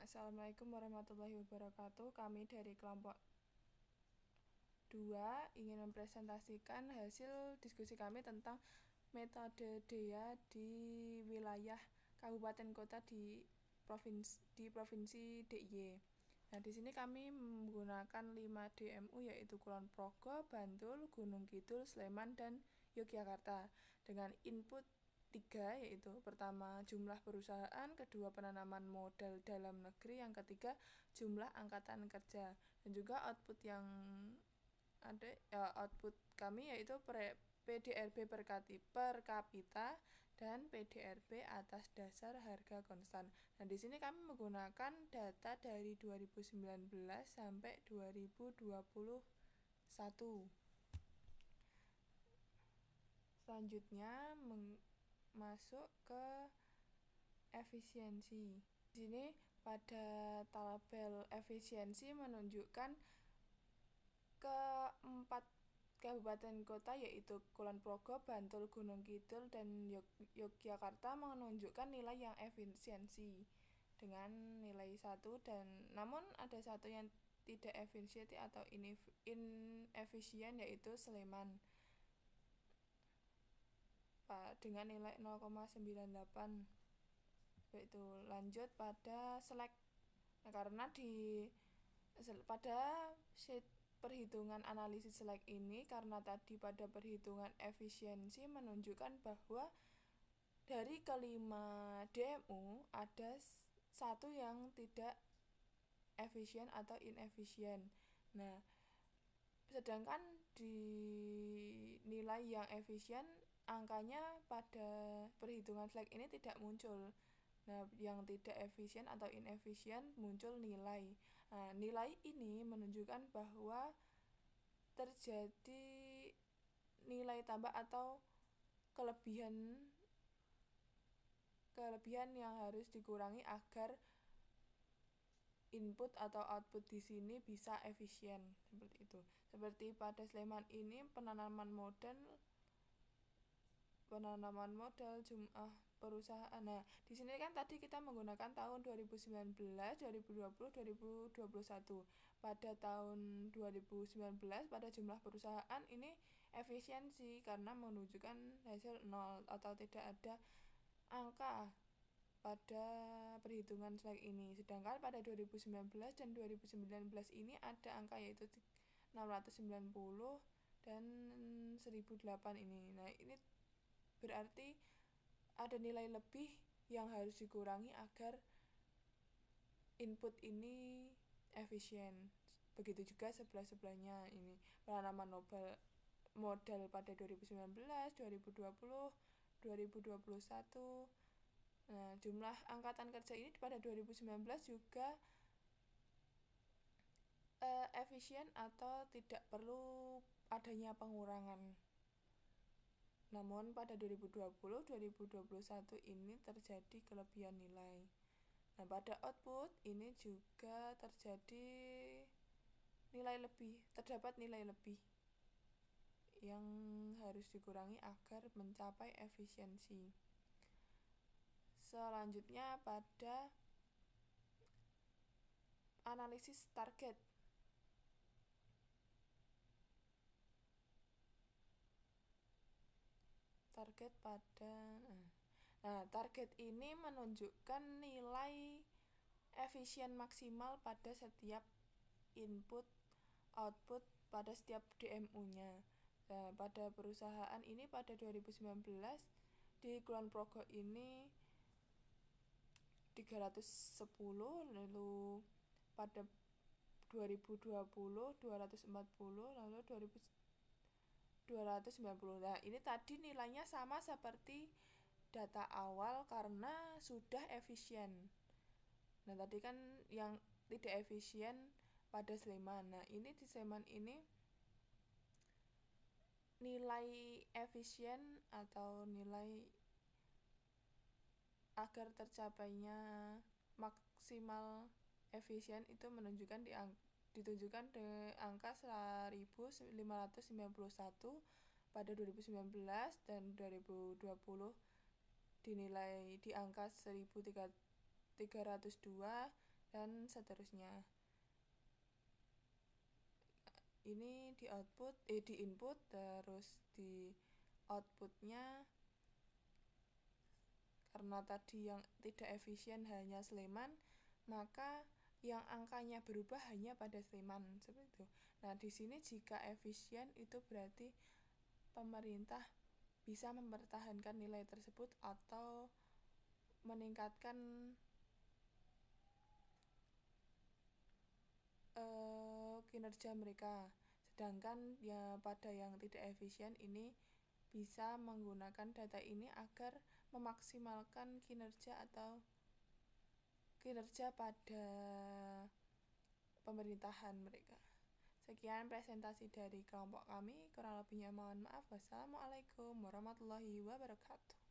Assalamualaikum warahmatullahi wabarakatuh. Kami dari kelompok 2 ingin mempresentasikan hasil diskusi kami tentang metode DEA di wilayah kabupaten kota di provinsi DIY. Nah, di sini kami menggunakan 5 DMU yaitu Kulon Progo, Bantul, Gunung Kidul, Sleman, dan Yogyakarta dengan input 3 yaitu pertama jumlah perusahaan, kedua penanaman modal dalam negeri, yang ketiga jumlah angkatan kerja, dan juga output yang ada output kami yaitu PDRB per kapita dan PDRB atas dasar harga konstan. Nah, di sini kami menggunakan data dari 2019 sampai 2021. Selanjutnya masuk ke efisiensi. Di sini pada tabel efisiensi menunjukkan keempat kabupaten kota yaitu Kulon Progo, Bantul, Gunung Kidul, dan Yogyakarta menunjukkan nilai yang efisiensi dengan nilai 1, dan namun ada satu yang tidak efisien atau inefisien yaitu Sleman dengan nilai 0,98. Yaitu lanjut pada selek. Nah, karena pada perhitungan analisis selek ini, karena tadi pada perhitungan efisiensi menunjukkan bahwa dari kelima DMU ada satu yang tidak efisien atau inefisien. Nah, sedangkan di nilai yang efisien angkanya pada perhitungan selek ini tidak muncul. Nah, yang tidak efisien atau inefisien muncul nilai. Nah, nilai ini menunjukkan bahwa terjadi nilai tambah atau kelebihan yang harus dikurangi agar input atau output di sini bisa efisien, seperti itu. Seperti pada Sleman ini penanaman modal jumlah perusahaan. Nah, di sini kan tadi kita menggunakan tahun 2019, 2020, 2021. Pada tahun 2019 pada jumlah perusahaan ini efisiensi karena menunjukkan hasil 0 atau tidak ada angka pada perhitungan selek ini. Sedangkan pada 2019 dan 2019 ini ada angka yaitu 690 dan 1008 ini. Nah, ini berarti ada nilai lebih yang harus dikurangi agar input ini efisien. Begitu juga sebelah-sebelahnya ini. Penanaman modal pada 2019, 2020, 2021. Nah, jumlah angkatan kerja ini pada 2019 juga efisien atau tidak perlu adanya pengurangan. Namun pada 2020, 2021 ini terjadi kelebihan nilai. Nah, pada output ini juga terjadi terdapat nilai lebih yang harus dikurangi agar mencapai efisiensi. Selanjutnya pada analisis target. Target ini menunjukkan nilai efisien maksimal pada setiap input output pada setiap DMU-nya. Nah, pada perusahaan ini pada 2019 di Kulon Progo ini 310, lalu pada 2020 240, lalu 290. Nah, ini tadi nilainya sama seperti data awal karena sudah efisien. Nah, tadi kan yang tidak efisien pada Sleman. Nah, ini di Sleman ini nilai efisien atau nilai agar tercapainya maksimal efisien itu ditunjukkan di angka 1591 pada 2019 dan 2020 dinilai di angka 1302, dan seterusnya. Ini di input terus di outputnya, karena tadi yang tidak efisien hanya Sleman, maka yang angkanya berubah hanya pada Sleman, seperti itu. Nah, di sini jika efisien itu berarti pemerintah bisa mempertahankan nilai tersebut atau meningkatkan kinerja mereka. Sedangkan ya pada yang tidak efisien ini bisa menggunakan data ini agar memaksimalkan kinerja pada pemerintahan mereka. Sekian presentasi dari kelompok kami, kurang lebihnya mohon maaf. Wassalamualaikum warahmatullahi wabarakatuh.